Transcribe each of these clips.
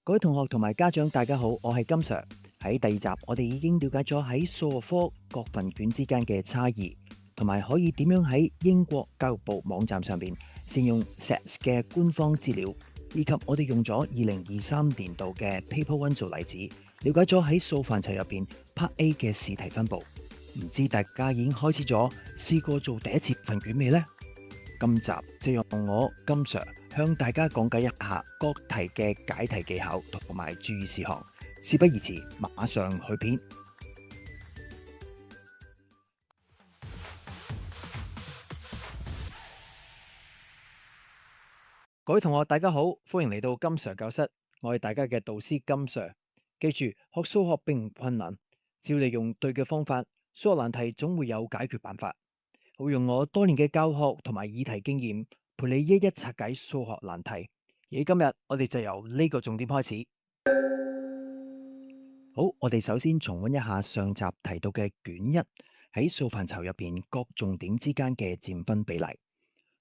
各位同學同埋家長，大家好，我係金 Sir。喺第二集，我哋已經了解咗喺數學科各份卷之間嘅差異，同埋可以點樣喺英國教育部網站上邊善用 SATS 嘅官方資料，以及我哋用咗2023年度嘅 Paper One 做例子，了解咗喺數範疇入邊 Part A 嘅試題分佈。唔知大家已經開始咗試過做第一次份卷未呢？今集就用我金 Sir 向大家講解一下各題嘅解題技巧同埋注意事項。事不宜遲，馬上去片。各位同學大家好，歡迎嚟到金 Sir 教室，我係大家嘅導師金 Sir。記住，學數學並唔困難，只要你用對嘅方法，數學難題總會有解決辦法。會用我多年嘅教學同埋議題經驗，陪你一一拆解數學難題。而今日我哋就由呢個重點開始。好，我哋首先重溫一下上集提到嘅卷一喺數範疇入邊各重點之間嘅佔分比例。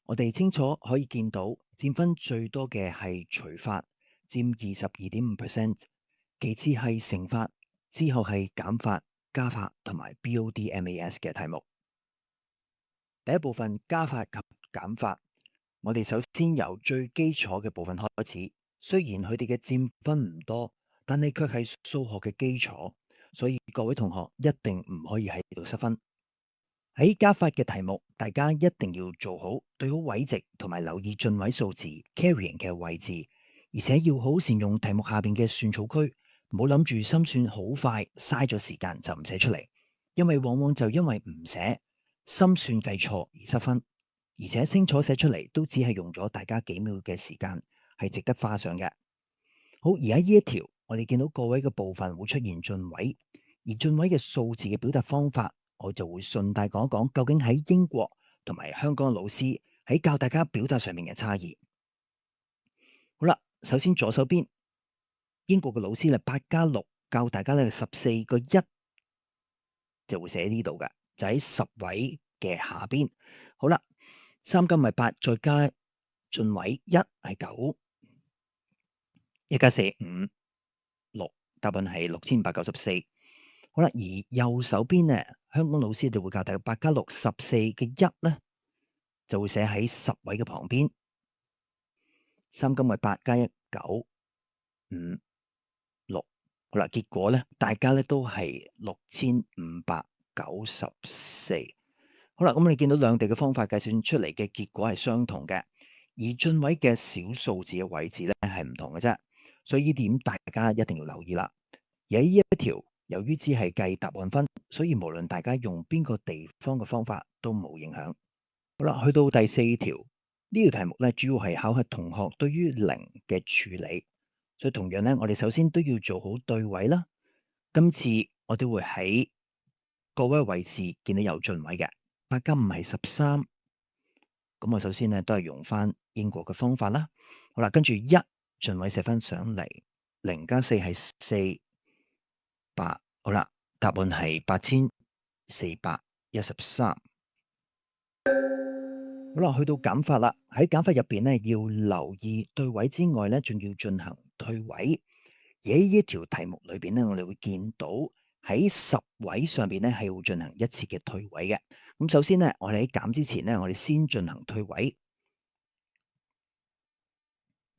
我哋清楚可以見到佔分最多嘅係除法，佔22.5%，其次係乘法，之後係減法、加法同埋 BODMAS 嘅題目。第一部分加法及減法，我哋首先由最基礎嘅部分開始。雖然佢哋嘅佔分唔多，但係卻係數學嘅基礎，所以各位同學一定唔可以喺度失分。喺加法嘅題目，大家一定要做好對好位值同埋留意進位數字 carrying 嘅位置，而且要好善用題目下邊嘅算草區，唔好諗住心算好快，嘥咗時間就唔寫出嚟，因為往往就因為唔寫心算計錯而失分，而且清楚寫出嚟都只係用咗大家幾秒嘅時間，係值得花上嘅。好，而喺呢一條，我哋見到個位嘅部分會出現進位，而進位嘅數字嘅表達方法，我就會順帶講一講，究竟喺英國同埋香港嘅老師喺教大家表達上面嘅差異。好啦，首先左手邊，英國嘅老師咧8+6教大家咧14個1就會寫喺呢度嘅，就喺10位嘅下邊。好啦，3加8再加進位1係9。1加4 5 6，答案係6594。好啦，而右手邊咧，香港老師就會教大家8+6 14嘅1咧，就會寫喺10位嘅旁邊。3加8加1 9 5 6。好啦，結果咧，大家咧都係6594。好啦，咁你見到兩地嘅方法計算出嚟嘅結果係相同嘅，而進位嘅小數字嘅位置咧係唔同嘅啫。所以呢點大家一定要留意啦。而喺呢一條，由於只係計答案分，所以無論大家用邊個地方嘅方法都冇影響。好啦，去到第4條，呢條題目咧主要係考核同學對於零嘅處理，所以同樣咧，我哋首先都要做好對位啦。今次我哋會喺各位位置見到有進位嘅，8加5係13。咁我首先咧都係用翻英國嘅方法啦。好啦，跟住1進位寫翻上嚟，0加4係4 8。好啦，答案係8413。好啦，去到減法啦。喺減法入邊咧，要留意對位之外咧，仲要進行退位。而喺呢一條題目裏邊咧，我哋會見到喺10位上邊咧係會進行一次嘅退位嘅。咁首先咧，我哋喺減之前咧，我哋先進行退位。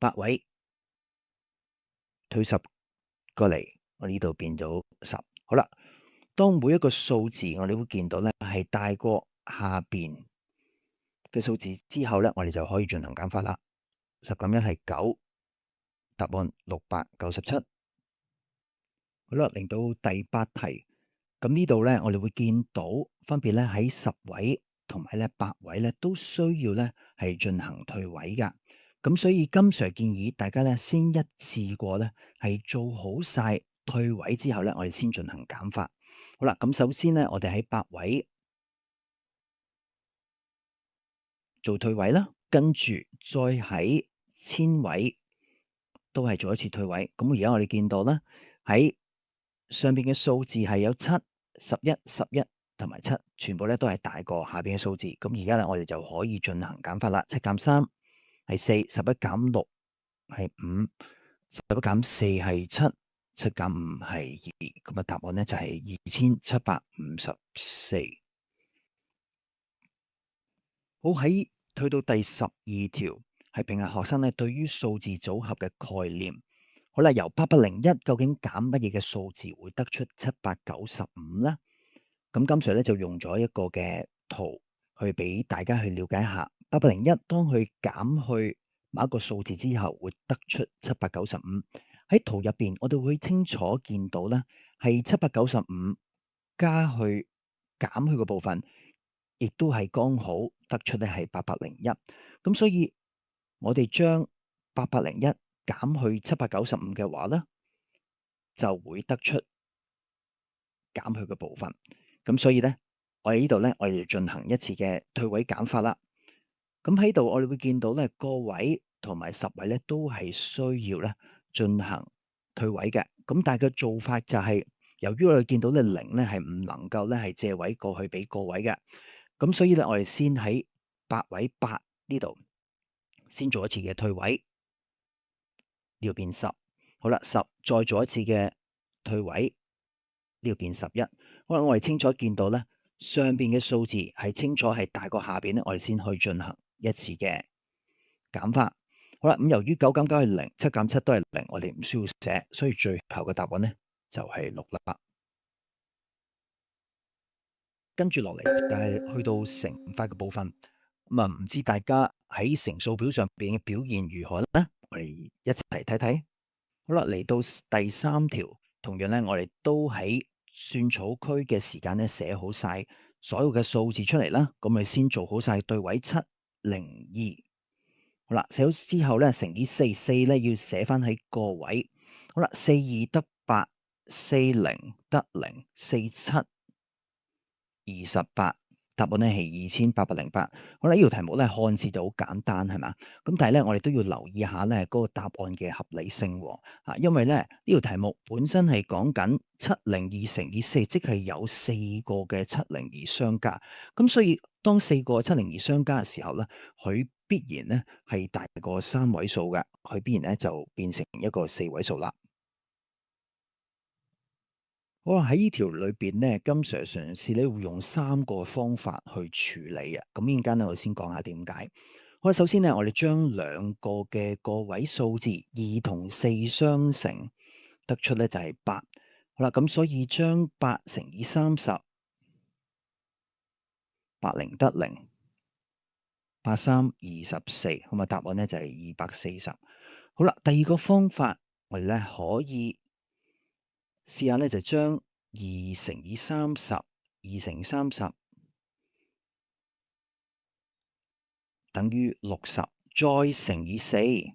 8位退10過嚟，我呢度變咗10。好啦，當每一個數字我哋會見到咧係大過下邊嘅數字之後咧，我哋就可以進行減法啦。10減1係9，答案697。好啦，嚟到第8題，咁呢度咧，我哋會見到分別咧喺10位同埋咧8位咧都需要咧係進行退位噶。咁所以金 Sir 建議大家咧先一次過咧係做好晒退位之後咧，我哋先進行減法。好啦，咁首先咧，我哋喺8位做退位啦，跟住再喺1000位都係做一次退位。咁而家我哋見到啦，喺上邊嘅數字係有7、11、11同埋7，全部咧都係大過下邊嘅數字。咁而家咧，我哋就可以進行減法啦。7減3係4，11減6係5， 11減4係7，7減5係2，咁啊答案咧就係2754。好，喺去到第12條，係評核學生咧對於數字組合嘅概念。好啦，由8801究竟減乜嘢嘅數字會得出795咧？咁今 Sir 咧就用咗一個嘅圖去俾大家去了解下8801當佢減去某一個數字之後會得出795。喺圖入邊，我哋會清楚見到咧係795加去減去個部分，亦都係剛好得出咧係8801。咁所以我哋將8801減去795嘅話咧，就會得出減去嘅部分。咁所以咧，我哋呢度咧，我哋進行一次嘅退位減法啦。咁喺度我哋會見到咧，個位同埋十位咧都係需要咧進行退位嘅。咁但係個做法就係，由於我哋見到咧零咧係唔能夠咧係借位過去俾個位嘅。咁所以咧，我哋先喺8位8呢度先做一次嘅退位，呢度變10。好啦，10再做一次嘅退位，呢度變11。好啦，我哋清楚見到咧，上邊嘅數字係清楚係大過下邊咧，我哋先去進行一次嘅減法。好啦，咁由於9減9係0，7減7都係0，我哋唔需要寫，所以最後嘅答案咧就係6啦。跟住落嚟就係去到乘法嘅部分。咁啊，唔知大家喺乘數表上邊嘅表現如何咧？我哋一齊嚟睇睇。好啦，嚟到第3條，同樣咧，我哋都喺算草區嘅時間咧寫好晒所有嘅數字出嚟啦。咁我哋先做好晒對位702。好啦，寫好之後咧，乘以4，4咧要寫翻喺個位。好啦，42得8，40得0，47 28，答案咧係2808。好啦，呢條題目咧看似就好簡單，係嘛？咁但係咧，我哋都要留意下咧嗰個答案嘅合理性喎。因為咧呢條題目本身係講緊702乘以4，即係有4個嘅702相加。咁所以當4個702相加嘅時候咧，佢必然咧係大過3位數嘅，佢必然咧就變成一個4位數啦。好啊，喺呢條裏邊咧，金 Sir 嘗試咧會用3個方法去處理啊。咁陣間咧，我先講下點解。好啦，首先咧，我哋將兩個嘅個位數字2同4相乘，得出咧就係8。好啦，咁所以將8乘以30，80得0，8324，咁啊答案咧就係240。好啦，第二個方法，我哋咧可以試下咧就將2乘以30，2乘30等於60，再乘以4，40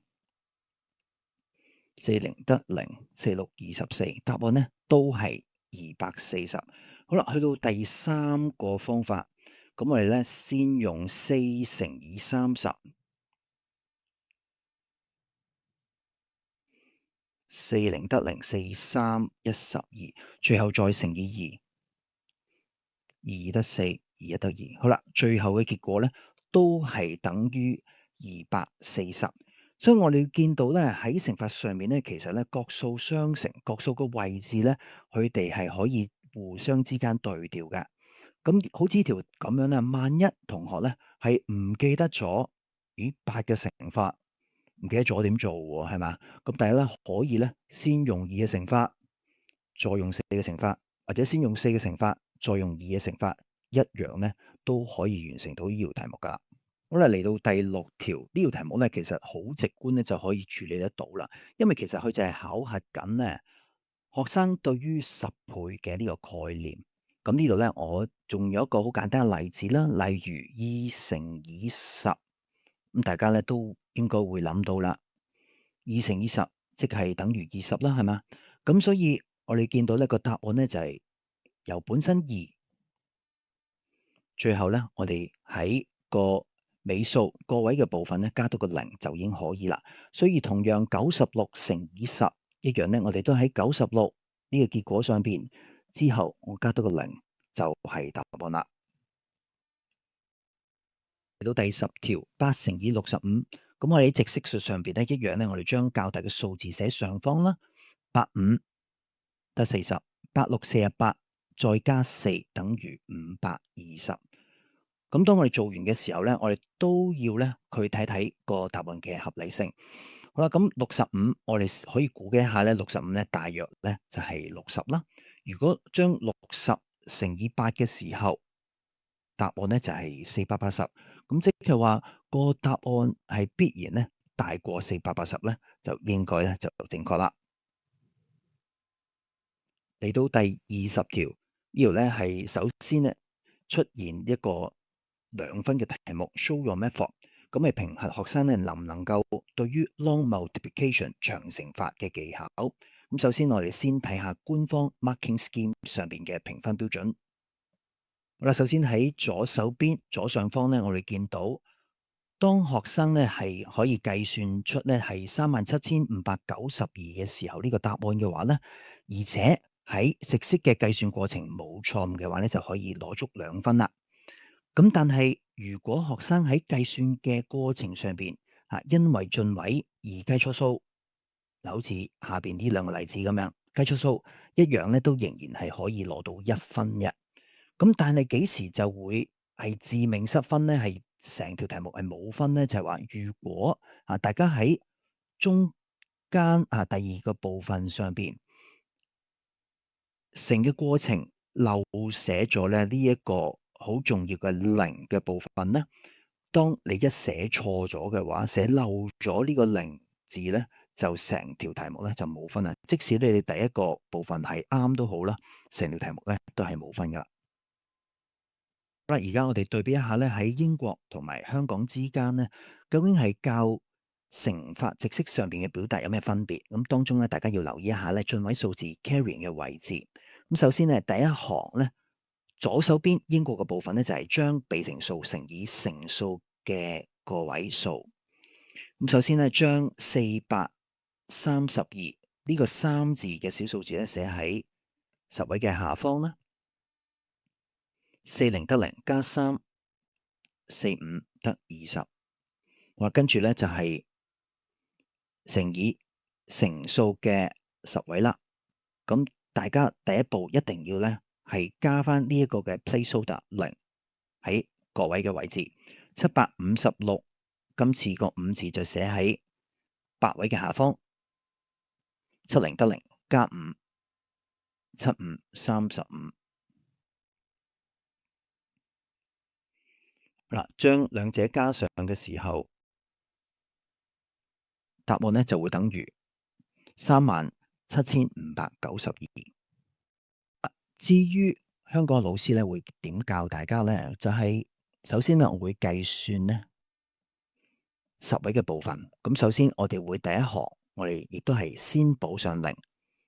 得0，4624，答案呢都係240。好啦，去到第三個方法，咁我哋咧先用4乘以30。40得0，4312，最後再乘以2，2得4，21得2。好啦，最後嘅結果咧都係等於240。所以我哋見到咧喺乘法上面咧，其實咧各數相乘，各數個位置咧，佢哋係可以互相之間對調嘅。咁好似呢條咁樣咧，萬一同學咧係唔記得咗，咦8嘅乘法？唔記得咗點做喎，係嘛？咁大家咧可以咧先用2嘅乘法，再用4嘅乘法，或者先用4嘅乘法，再用2嘅乘法，一樣咧都可以完成到呢條題目噶。好啦，嚟到第6條呢條題目咧，其實好直觀咧就可以處理得到啦。因為其實佢就係考核緊咧學生對於10倍嘅呢個概念。咁呢度咧，我仲有一個好簡單嘅例子啦，例如2乘以10。咁大家咧都應該會諗到啦，2乘以10即係等於20啦，係嘛？咁所以我哋見到呢個答案咧就係由本身2，最後咧我哋喺個尾數個位嘅部分咧加多個0就已經可以啦。所以同樣96乘以10一樣咧，我哋都喺96呢個結果上邊之後我加多個0就係答案啦。嚟到第10條，8乘以65，咁我哋喺直式數上邊咧一樣咧，我哋將較大嘅數字寫上方啦，85得40，86 48再加4等於520。咁當我哋做完嘅時候咧，我哋都要咧去睇睇個答案嘅合理性。好啦，咁65我哋可以估計一下咧，65咧大約咧就係60啦。如果將60乘以8嘅時候，答案咧就係480。咁即係話個答案係必然咧大過480咧，就應該咧就正確啦。嚟到第20條，呢條咧係首先咧出現一個2分嘅題目 ，show your method，咁係評核學生咧能唔能夠對於 long multiplication 長乘法嘅技巧。咁首先我哋先睇下官方 marking scheme 上邊嘅評分標準。好啦，首先喺左手邊左上方咧，我哋見到當學生咧係可以計算出咧係37,592嘅時候，呢個答案嘅話咧，而且喺直式嘅計算過程冇錯誤嘅話咧，就可以攞足2分啦。咁但係如果學生喺計算嘅過程上邊因為進位而計錯數，嗱好似下邊呢2個例子咁樣計錯數，一樣咧都仍然係可以攞到1分嘅。咁但係幾時就會係致命失分咧？係成條題目係冇分咧？就係話如果大家喺中間第2個部分上邊成嘅過程漏寫咗咧呢一個好重要嘅0嘅部分咧，當你一寫錯咗嘅話，寫漏咗呢個0字咧，就成條題目咧就冇分啦。即使你哋第一個部分係啱都好啦，成條題目咧都係冇分噶。好啦，而家我哋對比一下咧，喺英國同埋香港之間咧，究竟係教乘法直式上邊嘅表達有咩分別？咁當中咧，大家要留意一下咧，進位數字 carrying 嘅位置。咁首先咧，第一行咧，左手邊英國嘅部分咧，就係將被乘數乘以乘數嘅個位數。咁首先咧，將432呢個3字嘅小數字咧，寫喺10位嘅下方啦。40得0加3，45得20。哇，跟住咧就係乘以乘數嘅10位啦。咁大家第一步一定要咧係加翻呢一個嘅 placeholder 0喺各位嘅位置。756，今次個5字就寫喺8位嘅下方。70得0加5，75 35。嗱，將兩者加上嘅時候，答案咧就會等於37,592。至於香港老師咧會點教大家咧？就係首先咧，我會計算咧10位嘅部分。咁首先我哋會第一行，我哋亦都係先補上0。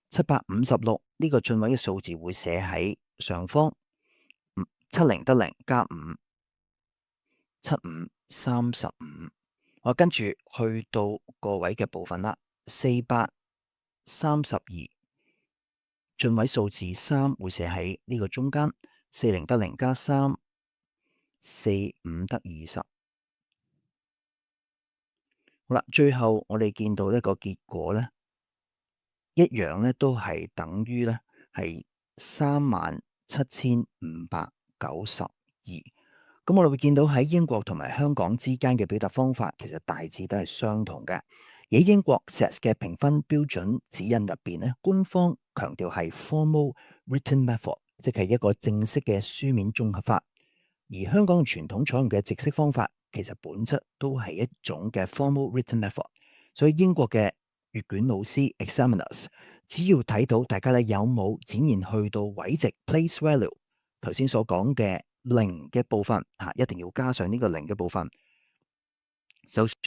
756呢個進位嘅數字會寫喺上方。70得0加5。75 35，我跟住去到個位嘅部分啦，432進位數字3會寫喺呢個中間，40得0加3，45得20。好啦，最後我哋見到一個結果咧，一樣咧都係等於咧係37,592。咁我哋會見到喺英國同埋香港之間嘅表達方法，其實大致都係相同嘅。而喺英國 SAT 嘅評分標準指引入邊咧，官方強調係 formal written method，即係一個正式嘅書面綜合法。而香港傳統採用嘅直式方法，其實本質都係一種嘅 formal written method。所以英國嘅閱卷老師 examiners 只要睇到大家咧有冇展現去到位值 place value 頭先所講嘅0嘅部分一定要加上呢個0嘅部分。就算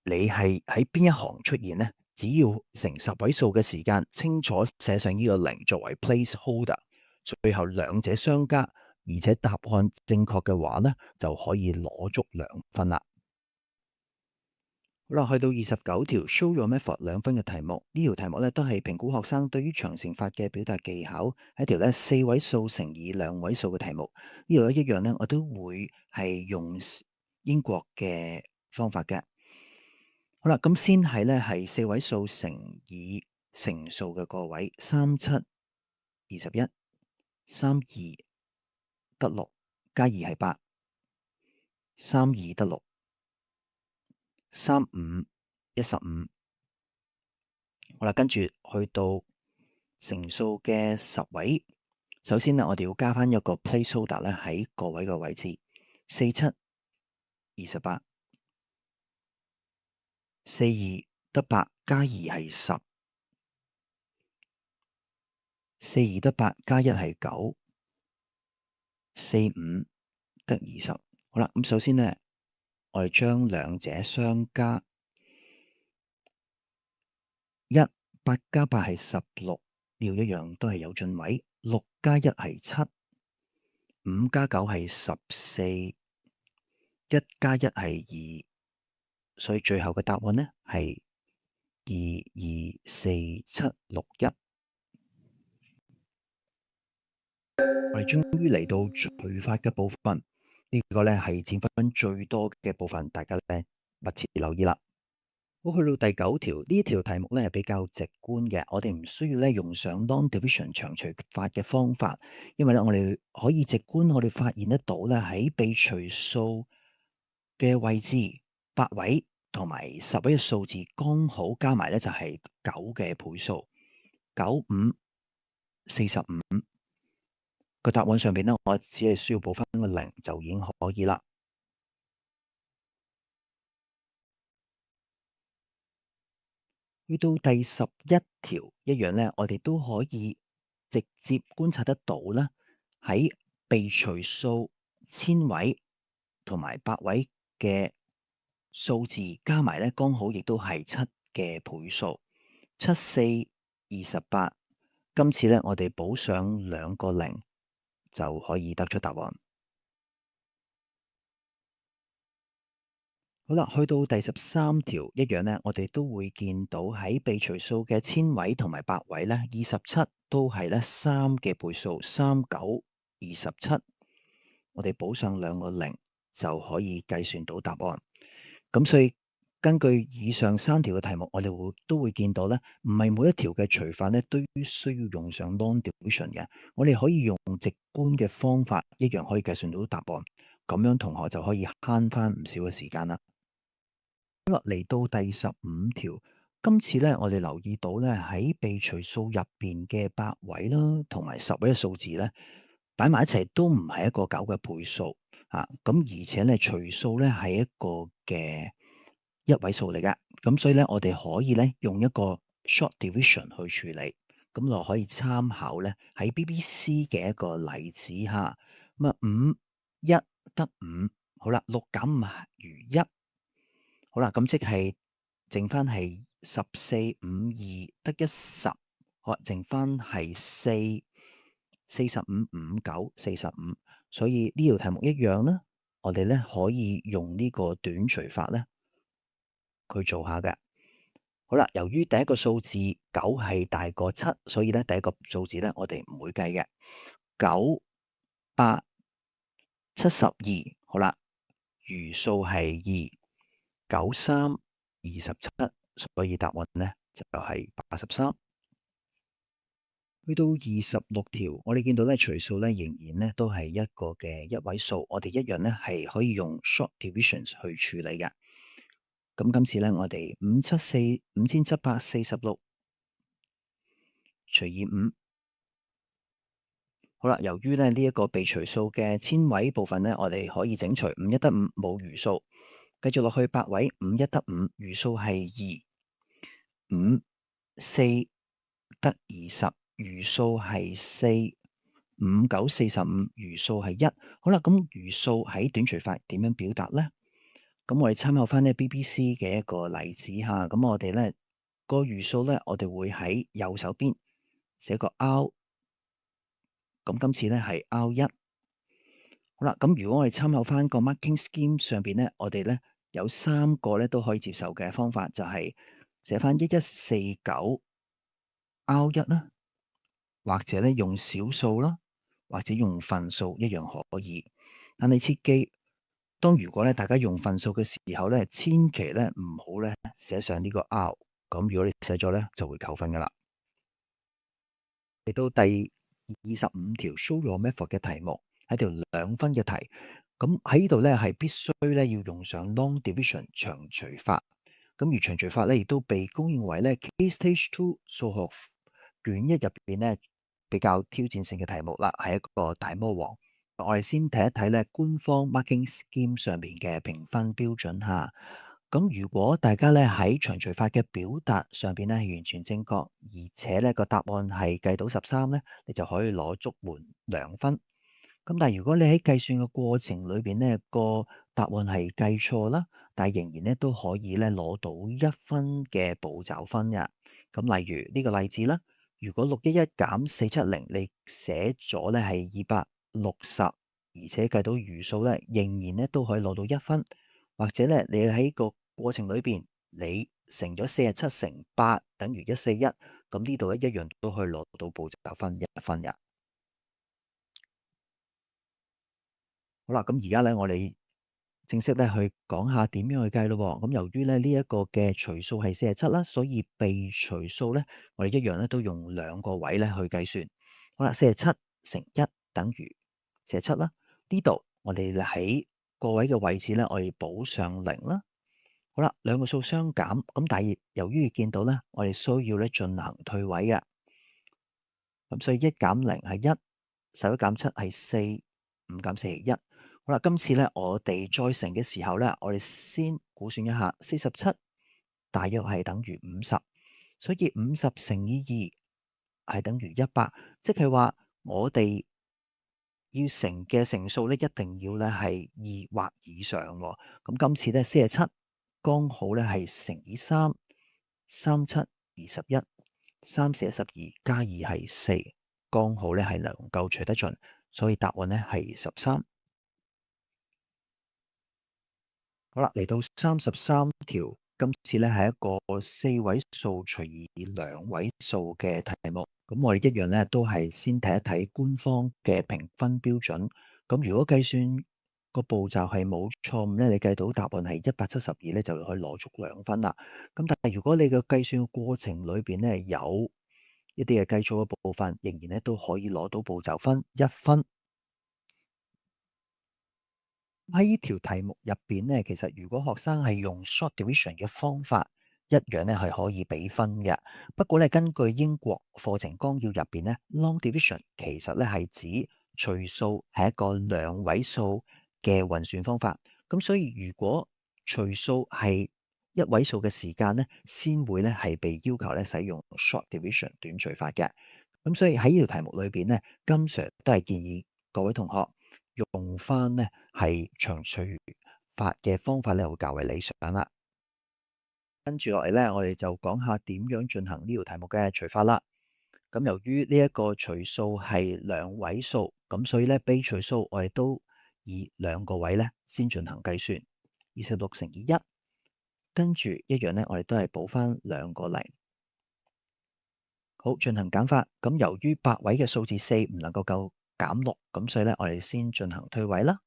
你係喺邊一行出現呢，只要乘10位數嘅時間清楚寫上呢個0作為 placeholder， 最後兩者相加，而且答案正確嘅話呢，就可以攞足2分啦。好啦，去到29條 show your method 2分嘅題目，呢條題目咧都係評估學生對於長乘法嘅表達技巧，係一條咧4位數乘以2位數嘅題目。呢度咧一樣咧，我都會係用英國嘅方法嘅。好啦，咁先係咧係4位數乘以乘數嘅個位，3721，32得6，加2係8，32得6，35 15。好啦，跟住去到乘數嘅10位，首先呢，我哋要加翻一個 placeholder 咧喺個位嘅位置，47 28，42得8，加2係10。42得8，加1係9。45得20。好啦，咁首先呢，我哋將兩者相加，1 8加8係16，要一樣都係有進位。6加1係7，5加9係14，1加1係2，所以最後嘅答案呢係22761。我哋終於嚟到除法嘅部分，呢個呢係佔分最多嘅部分，大家呢密切留意啦。好，去到第9條，呢條題目呢係比較直觀嘅，我哋唔需要呢用上 non-division 長除法嘅方法，因為呢我哋可以直觀我哋發現得到呢喺被除數嘅位置8位同埋10位嘅數字剛好加埋呢就係9嘅倍數，95 45。個答案上邊呢，我只係需要補翻個0就已經可以啦。去到第11條一樣呢，我哋都可以直接觀察得到啦，喺被除數千位同埋8位嘅數字加埋呢，剛好亦都係7嘅倍數，74 28。今次呢，我哋補上2個0就可以得出答案。好啦，去到第13條一樣呢，我哋都會見到喺被除數嘅千位同埋8位呢，27都係呢3嘅倍數，39 27。我哋補上2個0就可以計算到答案。咁所以根據以上3條嘅題目，我哋都會見到呢，唔係每一條嘅除法呢都需要用上 non-division 嘅，我哋可以用直觀嘅方法一樣可以計算到答案。咁樣同學就可以慳翻唔少嘅時間啦。嚟到第15條，今次呢，我哋留意到呢，喺被除數入邊嘅8位啦，同埋10位嘅數字呢，擺埋一齊都唔係一個9嘅倍數啊。咁而且呢，除數呢係一個嘅一位數嚟㗎。咁所以呢，我哋可以呢用一個 short division 去處理，咁就可以參考呢喺 BBC 嘅一個例子嚇。咁啊，5 1得5，好啦，6減5餘1。好啦，咁即係剩翻係14 52得10，好，剩翻係4 45 59 45，所以呢條題目一樣啦。我哋咧可以用呢個短除法咧去做下嘅。好啦，由於第一個數字9係大過7，所以咧第一個數字咧我哋唔會計嘅。9 8 72，好啦，餘數係2。93 27，所以答案呢就係83。去到26條，我哋見到咧除數咧仍然咧都係一個嘅一位數，我哋一樣咧係可以用 short divisions 去處理嘅。咁今次咧我哋574 5746除以5，好啦，由於咧呢一個被除數嘅千位部分咧，我哋可以整除5 1得5冇餘數。繼續落去8位，5 1得5，餘數係2。5 4得20，餘數係4。5 9 45，餘數係1。好啦，咁餘數喺短除法點樣表達呢？咁我哋參考翻呢 BBC 嘅一個例子嚇。咁我哋呢個餘數呢，我哋會喺右手邊寫個 R。咁今次呢係 R1。好啦，咁如果我哋參考翻個 marking scheme 上邊呢，我哋呢有3個呢都可以接受嘅方法，就係寫翻1149 R1啦，或者呢用小數啦，或者用分數一樣可以。但係切記當如果咧大家用份數嘅時候咧，千祈咧唔好咧寫上呢個 R，咁如果你寫咗咧就會扣分噶啦。嚟到第25條 Show Your Method 嘅題目係條2分嘅題，咁喺呢度咧係必須咧要用上 Long Division 長除法，咁而長除法咧亦都被公認為咧 K-Stage 2數學卷1入邊咧比較挑戰性嘅題目啦，係一個大魔王。我哋先睇一睇咧官方 Marking Scheme 上面嘅評分標準嚇。咁如果大家咧喺長除法嘅表達上邊咧係完全正確，而且咧個答案係計到13咧，你就可以攞足滿2分。咁但係如果你喺計算嘅過程裏邊咧個答案係計錯啦，但係仍然咧都可以咧攞到1分嘅步驟分嘅。咁例如呢個例子啦，如果611減470，你寫咗咧係260，而且計到餘數咧，仍然咧都可以攞到1分。或者咧，你喺個過程裏邊，你乘咗47乘8等於141，咁呢度咧一樣都可以攞到步驟分1分嘅。好啦，咁而家咧我哋正式咧去講下點樣去計咯。咁由於咧呢一個嘅除數係47啦，所以被除數咧，我哋一樣咧都用2個位咧去計算。好啦，47乘1等於47啦。呢度我哋喺個位嘅位置咧，我哋補上0啦。好啦，兩個數相減，咁但係由於見到咧，我哋需要咧進行退位嘅，咁所以1減0係1，11減7係4，5減4係1。好啦，今次咧我哋再乘嘅時候咧，我哋先估算一下，47大約係等於50，所以50乘以2係等於100，即係話我哋要乘嘅乘數咧，一定要咧係2或以上喎。咁今次咧47剛好咧係乘以3，3七21，3四12加2係4，剛好咧係能夠除得盡，所以答案咧係13。好啦，嚟到33條，今次咧係一個4位數除以2位數嘅題目。咁我哋一樣咧都係先睇一睇官方嘅評分標準。咁如果計算個步驟係冇錯誤咧，你計到答案係172咧，就可以攞足2分啦。咁但係如果你嘅計算過程裏邊咧有一啲嘅計錯嘅部分，仍然咧都可以攞到步驟分1分。喺呢條題目入邊咧，其實如果學生係用 short division 嘅方法，一樣咧係可以俾分嘅。不過咧，根據英國課程綱要入邊咧，long division 其實咧係指除數係一個2位數嘅運算方法。咁所以如果除數係1位數嘅時間咧，先會咧係被要求咧使用 short division 短除法嘅。咁所以喺呢條題目裏邊咧，金 Sir 都係建議各位同學用翻咧係長除法嘅方法咧，會較為理想啦。跟住落嚟咧，我哋就講下點樣進行呢條題目嘅除法啦。咁由於呢一個除數係2位數，咁所以咧被除數我哋都以2個位咧先進行計算。26乘以1，跟住一樣咧，我哋都係補翻2個0。好，進行減法。咁由於8位嘅數字4唔能夠減6，咁所以咧我哋先進行退位啦。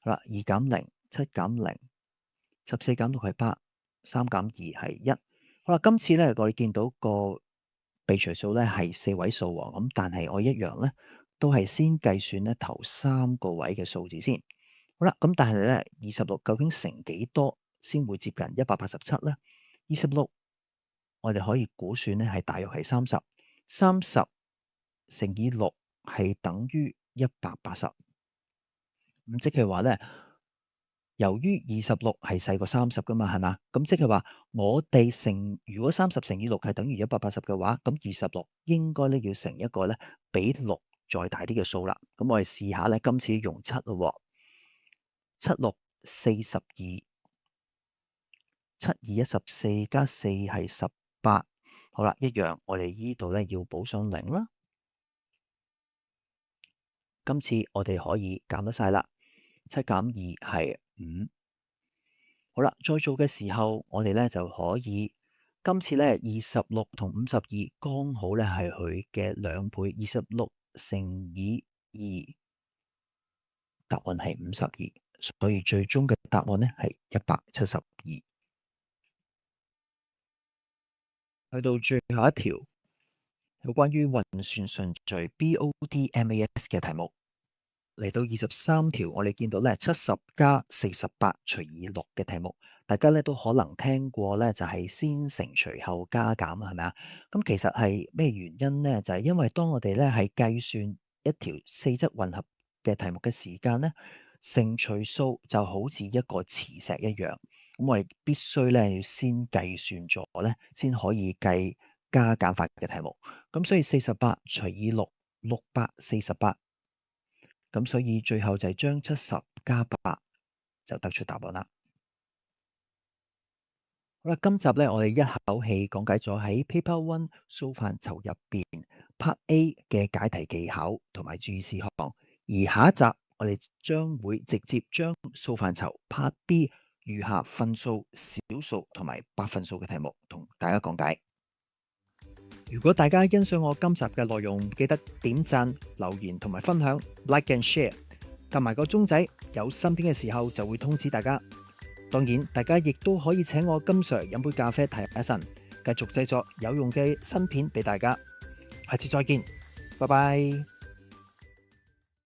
好啦，2減0，7減0，14減6係8，3減2係1。好啦，今次咧我哋見到個被除數咧係4位數喎，咁但係我一樣咧都係先計算咧頭3個位嘅數字先。好啦，咁但係咧26究竟乘幾多先會接近187咧？26我哋可以估算咧係大約係30乘以6係等於180。咁即係話咧，由於26係細過30噶嘛，係嘛？咁即係話我哋如果30乘以6係等於180嘅話，咁26應該咧要乘一個咧比6再大啲嘅數啦。咁我哋試下咧，今次用7咯，7、6、42，7、2、14加4係18。好啦，一樣，我哋呢度咧要補上0啦。今次我哋可以減得晒啦，7減2係5。好啦，再做嘅時候，我哋咧就可以，今次咧26同52剛好咧係佢嘅2倍，26乘以2，答案係52，所以最終嘅答案呢係172。去到最後一條，有關於運算順序 BODMAS 嘅題目。嚟到23條，我哋見到咧70加48除以6嘅題目，大家咧都可能聽過咧，就係先乘除後加減，係咪啊？咁其實係咩原因呢？就係因為當我哋咧係計算一條四則混合嘅題目嘅時間咧，乘除數就好似一個磁石一樣，咁我哋必須咧要先計算咗咧，先可以計加減法嘅題目。咁所以48除以6，648。咁所以最後就係將70加8就得出答案啦。好啦，今集咧我哋一口氣講解咗喺 Paper One 數範疇入邊 Part A 嘅解題技巧同埋注意事項，而下一集我哋將會直接將數範疇 Part B 餘下分數、小數同埋百分數嘅題目同大家講解。如果大家欣賞我今集嘅內容，記得點讚、留言同埋分享 ，like and share， 撳埋個鐘仔，有新片嘅時候就會通知大家。當然，大家亦都可以請我金 Sir 飲杯咖啡睇一陣，繼續製作有用嘅新片俾大家。下次再見，拜拜。